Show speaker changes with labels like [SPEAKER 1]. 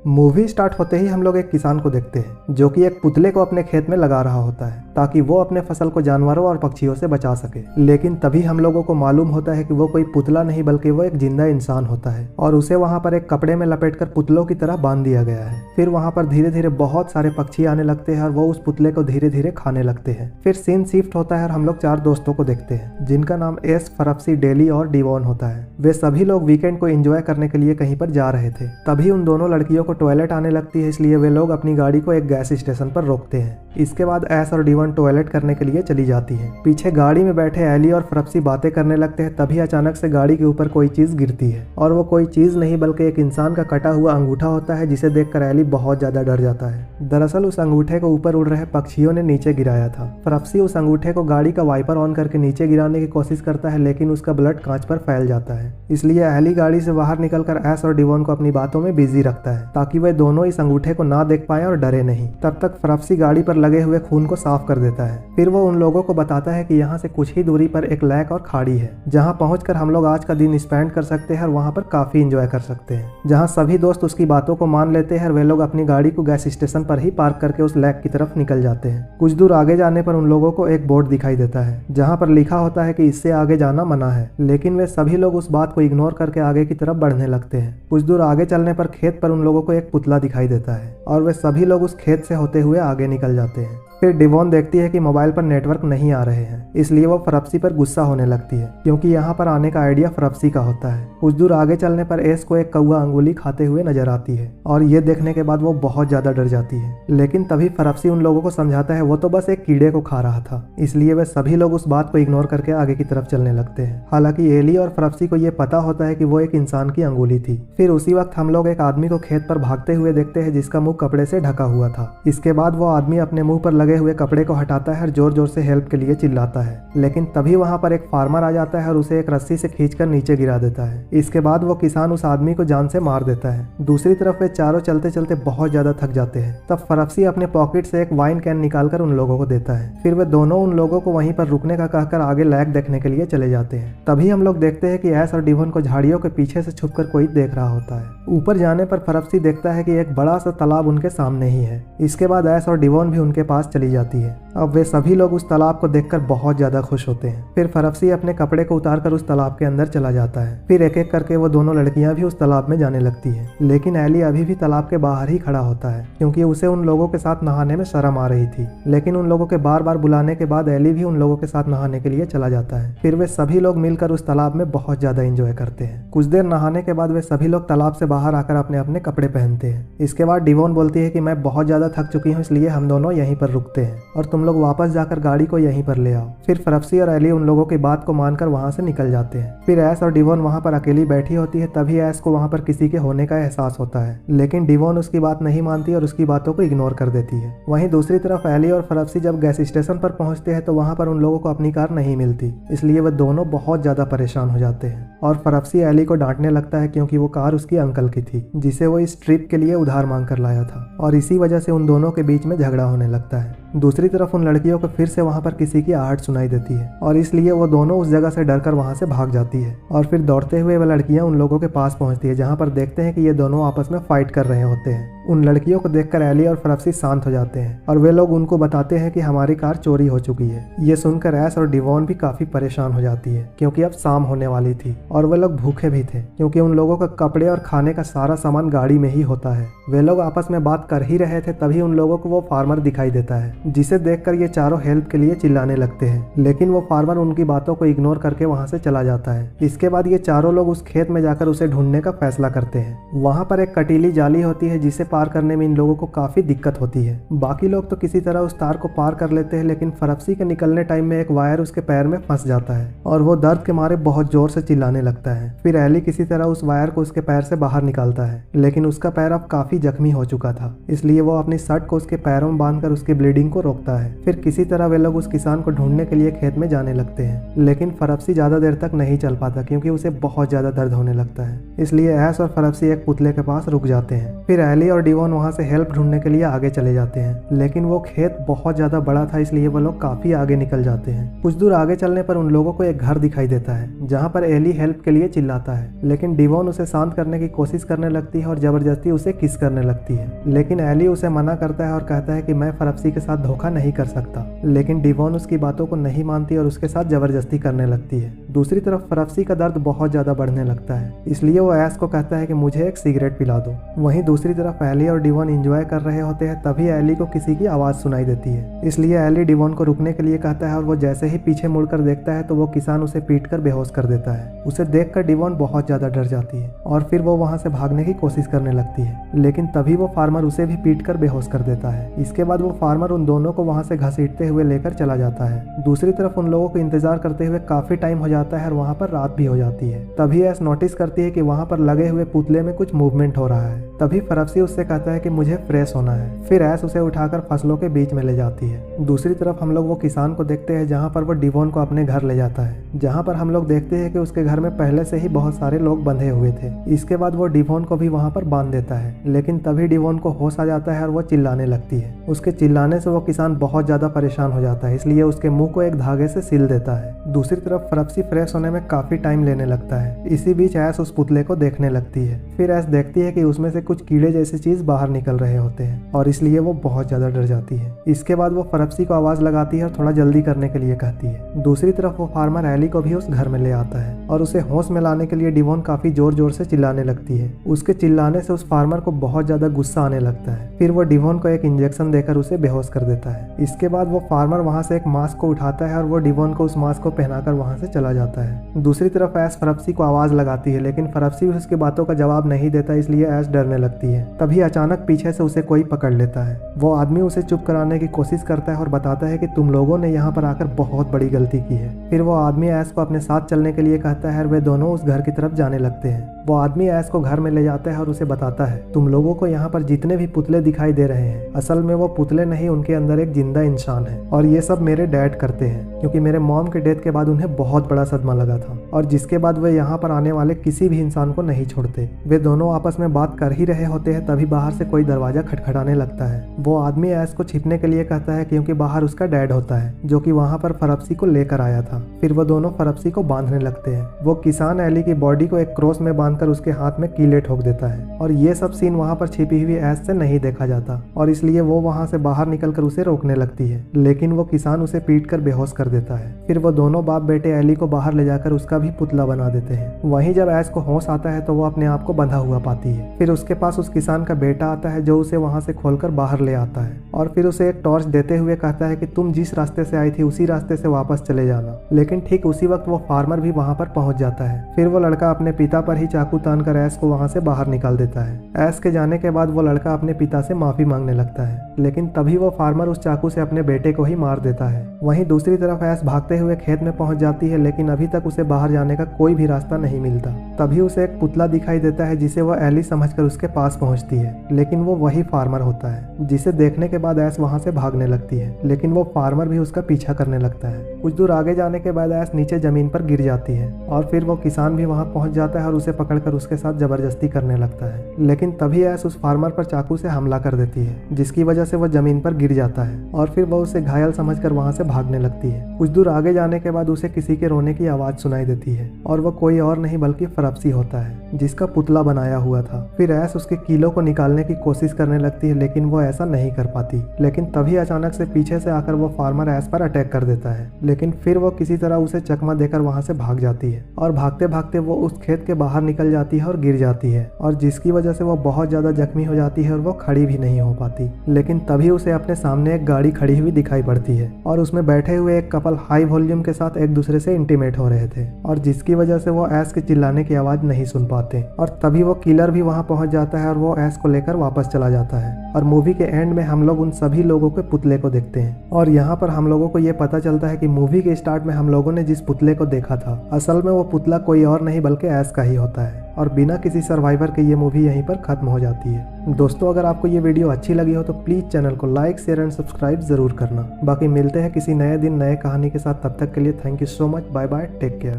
[SPEAKER 1] Movie start होते ही हम लोग एक किसान को देखते हैं जो कि एक पुतले को अपने खेत में लगा रहा होता है ताकि वो अपने फसल को जानवरों और पक्षियों से बचा सके। लेकिन तभी हम लोगों को मालूम होता है कि वो कोई पुतला नहीं बल्कि वो एक जिंदा इंसान होता है और उसे वहाँ पर एक कपड़े में लपेटकर पुतलों की तरह बांध दिया गया है। फिर वहाँ पर धीरे धीरे बहुत सारे पक्षी आने लगते हैं और वो उस पुतले को धीरे धीरे खाने लगते हैं। फिर सीन शिफ्ट होता है और हम लोग 4 दोस्तों को देखते हैं जिनका नाम एस, फरप्सी, डेली और डिवॉन होता है। वे सभी लोग वीकेंड को एंजॉय करने के लिए कहीं पर जा रहे थे। तभी उन दोनों लड़कियों को टॉयलेट आने लगती है, इसलिए वे लोग अपनी गाड़ी को एक गैस स्टेशन पर रोकते हैं। इसके बाद एस और डिवॉन टॉयलेट करने के लिए चली जाती है। पीछे गाड़ी में बैठे एली और फरप्सी बातें करने लगते हैं। तभी अचानक से गाड़ी के ऊपर कोई चीज गिरती है और वो कोई चीज नहीं बल्कि एक इंसान का कटा हुआ अंगूठा होता है, जिसे देखकर एली बहुत ज्यादा डर जाता है। दरअसल उस अंगूठे को ऊपर उड़ रहे पक्षियों ने नीचे गिराया था। फरप्सी उस अंगूठे को गाड़ी का वाइपर ऑन करके नीचे गिराने की कोशिश करता है, लेकिन उसका ब्लड कांच पर फैल जाता है। इसलिए एली गाड़ी से बाहर निकलकर एस और डिवॉन को अपनी बातों में बिजी रखता है ताकि वे दोनों इस अंगूठे को ना देख पाए और डरे नहीं। तब तक फरप्सी गाड़ी पर लगे हुए खून को साफ कर देता है। फिर वो उन लोगों को बताता है कि यहाँ से कुछ ही दूरी पर एक लेक और खाड़ी है जहाँ पहुंचकर हम लोग आज का दिन स्पेंड कर सकते हैं और वहाँ पर काफी एंजॉय कर सकते हैं। जहाँ सभी दोस्त उसकी बातों को मान लेते हैं और वे लोग अपनी गाड़ी को गैस स्टेशन पर ही पार्क करके उस लेक की तरफ निकल जाते हैं। कुछ दूर आगे जाने पर उन लोगों को एक बोर्ड दिखाई देता है जहाँ पर लिखा होता है कि इससे आगे जाना मना है, लेकिन वे सभी लोग उस बात को इग्नोर करके आगे की तरफ बढ़ने लगते हैं। कुछ दूर आगे चलने पर खेत पर उन लोगों को एक पुतला दिखाई देता है और वे सभी लोग उस खेत से होते हुए आगे निकल जाते हैं। फिर डिवॉन देखती है कि मोबाइल पर नेटवर्क नहीं आ रहे हैं, इसलिए वो फरप्सी पर गुस्सा होने लगती है क्योंकि यहाँ पर आने का आइडिया फरप्सी का होता है। कुछ दूर आगे चलने पर एस को एक कौवा अंगुली खाते हुए नजर आती है और ये देखने के बाद वो बहुत ज्यादा डर जाती है। लेकिन तभी फरप्सी उन लोगों को समझाता है वो तो बस एक कीड़े को खा रहा था, इसलिए वे सभी लोग उस बात को इग्नोर करके आगे की तरफ चलने लगते हैं। हालांकि एली और फरप्सी को ये पता होता है कि वो एक इंसान की अंगुली थी। फिर उसी वक्त हम लोग एक आदमी को खेत पर भागते हुए देखते हैं जिसका मुंह कपड़े से ढका हुआ था। इसके बाद वो आदमी अपने मुंह पर लगे हुए कपड़े को हटाता है और जोर जोर से हेल्प के लिए चिल्लाता है, लेकिन तभी वहां पर एक फार्मर आ जाता है और उसे एक रस्सी से खींचकर नीचे गिरा देता है। इसके बाद वो किसान उस आदमी को जान से मार देता है। दूसरी तरफ वे चारों चलते चलते बहुत ज्यादा थक जाते हैं। तब फरप्सी अपने पॉकेट से एक वाइन कैन निकालकर उन लोगों को देता है। फिर वे दोनों उन लोगों को वहीं पर रुकने का कहकर आगे लेक देखने के लिए चले जाते हैं। तभी हम लोग देखते हैं कि एस और डिवॉन को झाड़ियों के पीछे से छुपकर कोई देख रहा होता है। ऊपर जाने पर फरप्सी देखता है कि एक बड़ा सा तालाब उनके सामने ही है। इसके बाद एस और डिवॉन भी उनके पास चली जाती है। अब वे सभी लोग उस तालाब को देखकर बहुत ज्यादा खुश होते हैं। फिर फरप्सी अपने कपड़े को उतारकर उस तालाब के अंदर चला जाता है। फिर एक एक करके वो दोनों लड़कियां भी उस तालाब में जाने लगती हैं। लेकिन एली अभी भी तालाब के बाहर ही खड़ा होता है क्योंकि उसे उन लोगों के साथ नहाने में शर्म आ रही थी। लेकिन उन लोगों के बार बार बुलाने के बाद एली भी उन लोगों के साथ नहाने के लिए चला जाता है। फिर वे सभी लोग मिलकर उस तालाब में बहुत ज्यादा एंजॉय करते हैं। कुछ देर नहाने के बाद वे सभी लोग तालाब से बाहर आकर अपने अपने कपड़े पहनते हैं। इसके बाद डिवॉन बोलती है कि मैं बहुत ज्यादा थक चुकी हूँ, इसलिए हम दोनों यहीं पर रुकते हैं और तुम लोग वापस जाकर गाड़ी को यहीं पर ले आओ। फिर फरप्सी और एली उन लोगों की बात को मानकर वहां से निकल जाते हैं। फिर एस और डिवॉन वहां पर अकेली बैठी होती है। तभी एस को वहां पर किसी के होने का एहसास होता है, लेकिन डिवॉन उसकी बात नहीं मानती और उसकी बातों को इग्नोर कर देती है। वहीं दूसरी तरफ एली और फरप्सी जब गैस स्टेशन पर पहुंचते हैं तो वहां पर उन लोगों को अपनी कार नहीं मिलती, इसलिए वे दोनों बहुत ज्यादा परेशान हो जाते हैं और फरप्सी एली को डांटने लगता है क्योंकि वो कार उसकी अंकल की थी जिसे वो इस ट्रिप के लिए उधार मांग कर लाया था और इसी वजह से उन दोनों के बीच में झगड़ा होने लगता है। दूसरी तरफ उन लड़कियों को फिर से वहां पर किसी की आहट सुनाई देती है और इसलिए वो दोनों उस जगह से डरकर वहां से भाग जाती है और फिर दौड़ते हुए वह लड़कियां उन लोगों के पास पहुंचती है जहां पर देखते हैं कि ये दोनों आपस में फाइट कर रहे होते हैं। उन लड़कियों को देखकर एली और फरप्सी शांत हो जाते हैं और वे लोग उनको बताते हैं कि हमारी कार चोरी हो चुकी है। ये सुनकर एस और डिवॉन भी काफी परेशान हो जाती है क्योंकि अब शाम होने वाली थी और वे लोग भूखे भी थे क्योंकि उन लोगों का कपड़े और खाने का सारा सामान गाड़ी में ही होता है। वे लोग आपस में बात कर ही रहे थे तभी उन लोगों को वो फार्मर दिखाई देता है जिसे देखकर ये चारों हेल्प के लिए चिल्लाने लगते हैं, लेकिन वो फार्मर उनकी बातों को इग्नोर करके वहां से चला जाता है। इसके बाद ये चारों लोग उस खेत में जाकर उसे ढूंढने का फैसला करते हैं। वहां पर एक कटीली जाली होती है जिसे पार करने में इन लोगों को काफी दिक्कत होती है। बाकी लोग तो किसी तरह उस तार को पार कर लेते हैं, लेकिन फरप्सी के निकलने टाइम में एक वायर उसके पैर में फंस जाता है और वो दर्द के मारे बहुत जोर से चिल्लाने लगता है। फिर एली किसी तरह उस वायर को उसके पैर से बाहर निकालता है, लेकिन उसका पैर अब काफी जख्मी हो चुका था, इसलिए वो अपनी शर्ट को उसके पैरों में बांधकर उसकी ब्लीडिंग को रोकता है। फिर किसी तरह वे लोग उस किसान को ढूंढने के लिए खेत में जाने लगते हैं, लेकिन फरप्सी ज्यादा देर तक नहीं चल पाता क्योंकि उसे बहुत ज्यादा दर्द होने लगता है। इसलिए एस और फरप्सी एक पुतले के पास रुक जाते हैं। फिर एली और डिवॉन वहाँ से हेल्प ढूंढने के लिए आगे चले जाते हैं, लेकिन वो खेत बहुत ज्यादा बड़ा था इसलिए वो लोग काफी आगे निकल जाते हैं। कुछ दूर आगे चलने पर उन लोगों को एक घर दिखाई देता है जहाँ पर एली हेल्प के लिए चिल्लाता है, लेकिन डिवॉन उसे शांत करने की कोशिश करने लगती है और जबरदस्ती उसे किस करने लगती है, लेकिन एली उसे मना करता है और कहता है कि मैं फरप्सी के साथ धोखा नहीं कर सकता, लेकिन डिवॉन उसकी बातों को नहीं मानती और उसके साथ जबरदस्ती करने लगती है। दूसरी तरफ फरप्सी का दर्द बहुत ज्यादा बढ़ने लगता है, इसलिए वो ऐश को कहता है कि मुझे एक सिगरेट पिला दो। वहीं दूसरी तरफ एली और डिवॉन एंजॉय कर रहे होते हैं, तभी एली को किसी की आवाज सुनाई देती है, इसलिए एली डिवॉन को रुकने के लिए कहता है और वो जैसे ही पीछे मुड़कर देखता है तो वो किसान उसे पीटकर बेहोश कर देता है। उसे देखकर डिवॉन बहुत ज्यादा डर जाती है और फिर वो वहां से भागने की कोशिश करने लगती है, लेकिन तभी वो फार्मर उसे भी पीटकर बेहोश कर देता है। इसके बाद वो फार्मर उन दोनों को वहां से घसीटते हुए लेकर चला जाता है। दूसरी तरफ उन लोगों को इंतजार करते हुए काफी टाइम हो जाता है और वहां पर रात भी हो जाती है। तभी ऐश नोटिस करती है कि वहां पर लगे हुए पुतले में कुछ मूवमेंट हो रहा है। तभी फरप्सी उससे कहता है कि मुझे फ्रेश होना है। फिर ऐश उसे उठाकर फसलों के बीच में ले जाती है। दूसरी तरफ हम लोग वो किसान को देखते हैं जहाँ पर वो डिवॉन को अपने घर ले जाता है, जहाँ पर हम लोग देखते हैं कि उसके घर में पहले से ही बहुत सारे लोग बंधे हुए थे। इसके बाद वो डिवॉन को भी वहाँ पर बांध देता है, लेकिन तभी डिवॉन को होश आ जाता है और वो चिल्लाने लगती है। उसके चिल्लाने से वो किसान बहुत ज्यादा परेशान हो जाता है, इसलिए उसके मुंह को एक धागे से सिल देता है। दूसरी तरफ फरप्सी फ्रेश होने में काफी टाइम लेने लगता है। इसी बीच ऐश उस पुतले को देखने लगती है। फिर ऐश देखती है कि उसमें से कुछ कीड़े जैसी चीज बाहर निकल रहे होते हैं और इसलिए वो बहुत ज्यादा डर जाती है। इसके बाद वो फरप्सी को आवाज लगाती है और थोड़ा जल्दी करने के लिए कहती है। दूसरी तरफ वो फार्मर एली को भी उस घर में ले आता है और उसे होश में लाने के लिए डिवॉन काफी जोर जोर से चिल्लाने लगती है। उसके चिल्लाने से उस फार्मर को बहुत ज्यादा गुस्सा आने लगता है। फिर वो डिवॉन को एक इंजेक्शन देकर उसे बेहोश कर देता है। इसके बाद वो फार्मर वहां से एक मास्क को उठाता है और वो डिवॉन को उस मास्क को पहनाकर वहां से चला जाता है। दूसरी तरफ ऐश फरप्सी को आवाज लगाती है, लेकिन फरप्सी उसकी बातों का जवाब नहीं देता, इसलिए ऐश डरने लगती है। तभी अचानक पीछे से उसे कोई पकड़ लेता है। वो आदमी उसे चुप कराने की कोशिश करता है और बताता है कि तुम लोगों ने यहाँ पर आकर बहुत बड़ी गलती की है। फिर वो आदमी ऐश को अपने साथ चलने के लिए कहता है और वे दोनों उस घर की तरफ जाने लगते हैं। वो आदमी ऐश को घर में ले जाता है और उसे बताता है तुम लोगों को यहाँ पर जितने भी पुतले दिखाई दे रहे हैं, असल में वो पुतले नहीं, उनके अंदर एक जिंदा इंसान है और ये सब मेरे डैड करते हैं, क्योंकि मेरे मॉम के डेथ के बाद उन्हें बहुत बड़ा सदमा लगा था और जिसके बाद वे यहाँ पर आने वाले किसी भी इंसान को नहीं छोड़ते। वे दोनों आपस में बात कर ही रहे होते हैं, तभी बाहर से कोई दरवाजा खटखटाने लगता है। वो आदमी ऐश को छिपने के लिए कहता है क्योंकि बाहर उसका डैड होता है जो कि वहाँ पर फरप्सी को लेकर आया था। फिर वो दोनों फरप्सी को बांधने लगते हैं। वो किसान एली की बॉडी को एक क्रॉस में बांधकर उसके हाथ में कीले ठोक देता है और ये सब सीन वहाँ पर छिपी हुई ऐश से नहीं देखा जाता और इसलिए वो वहाँ से बाहर निकलकर उसे रोकने लगती है, लेकिन वो किसान उसे पीटकर बेहोश कर देता है। फिर वो दोनों बाप बेटे एली को बाहर ले जाकर उसका भी पुतला बना देते हैं। वहीं जब ऐश को होश आता है तो वो अपने आप को बंधा हुआ पाती है। फिर उसके पास उस किसान का बेटा आता है जो उसे वहाँ से खोलकर बाहर ले आता है और फिर उसे एक टॉर्च देते हुए कहता है कि तुम जिस रास्ते से आई थी उसी रास्ते से वापस चले जाना। लेकिन ठीक उसी वक्त वो फार्मर भी वहाँ पर पहुँच जाता है। फिर वो लड़का अपने पिता पर ही चाकू तानकर ऐश को वहाँ से बाहर निकाल देता है। ऐश के जाने के बाद वो लड़का अपने पिता से माफी मांगने लगता है, लेकिन तभी वो फार्मर उस चाकू से अपने बेटे को ही मार देता है। वहीं दूसरी तरफ ऐश भागते हुए खेत में पहुंच जाती है, लेकिन अभी तक उसे बाहर जाने का कोई भी रास्ता नहीं मिलता। तभी उसे एक पुतला दिखाई देता है जिसे वो एली समझकर उसके पास पहुंचती है, लेकिन वो वही फार्मर होता है, जिसे देखने के बाद ऐश वहां से भागने लगती है, लेकिन वो फार्मर भी उसका पीछा करने लगता है। कुछ दूर आगे जाने के बाद ऐश नीचे जमीन पर गिर जाती है और फिर वो किसान भी वहां पहुंच जाता है और उसे पकड़कर उसके साथ जबरदस्ती करने लगता है, लेकिन तभी ऐश उस फार्मर पर चाकू से हमला कर देती है, जिसकी वजह से वो जमीन पर गिर जाता है और फिर वो उसे घायल समझकर वहां से भागने लगती है। कुछ दूर आगे जाने के बाद उसे किसी के रोने की आवाज सुनाई देती है और वो कोई और नहीं बल्कि फरप्सी होता है, जिसका पुतला बनाया हुआ था। फिर ऐश उसके कीलों को निकालने की कोशिश करने लगती है, लेकिन वो ऐसा नहीं कर पाती। लेकिन तभी अचानक से पीछे से आकर वो फार्मर ऐश पर अटैक कर देता है, लेकिन फिर वो किसी तरह उसे चकमा देकर वहां से भाग जाती है और भागते भागते वो उस खेत के बाहर निकल जाती है और गिर जाती है और जिसकी वजह से वो बहुत ज्यादा जख्मी हो जाती है और वो खड़ी भी नहीं हो पाती। लेकिन तभी उसे अपने सामने एक गाड़ी खड़ी हुई दिखाई पड़ती है और उसमें बैठे हुए एक कपल हाई वॉल्यूम के साथ एक दूसरे से इंटीमेट हो रहे थे और जिसकी वजह से वो ऐश के चिल्लाने की आवाज नहीं सुन पाते। और तभी वो किलर भी वहां पहुंच जाता है और वो ऐश को लेकर वापस चला जाता है और मूवी के एंड में हम लोग उन सभी लोगों के पुतले को देखते हैं और यहाँ पर हम लोगों को ये पता चलता है कि मूवी के स्टार्ट में हम लोगों ने जिस पुतले को देखा था, असल में वो पुतला कोई और नहीं बल्कि ऐश का ही होता है और बिना किसी सर्वाइवर के ये मूवी यहीं पर खत्म हो जाती है। दोस्तों, अगर आपको ये वीडियो अच्छी लगी हो तो प्लीज चैनल को लाइक, शेयर एंड सब्सक्राइब जरूर करना। बाकी मिलते हैं किसी नए दिन नए कहानी के साथ, तब तक के लिए thank you so much, bye bye, take care.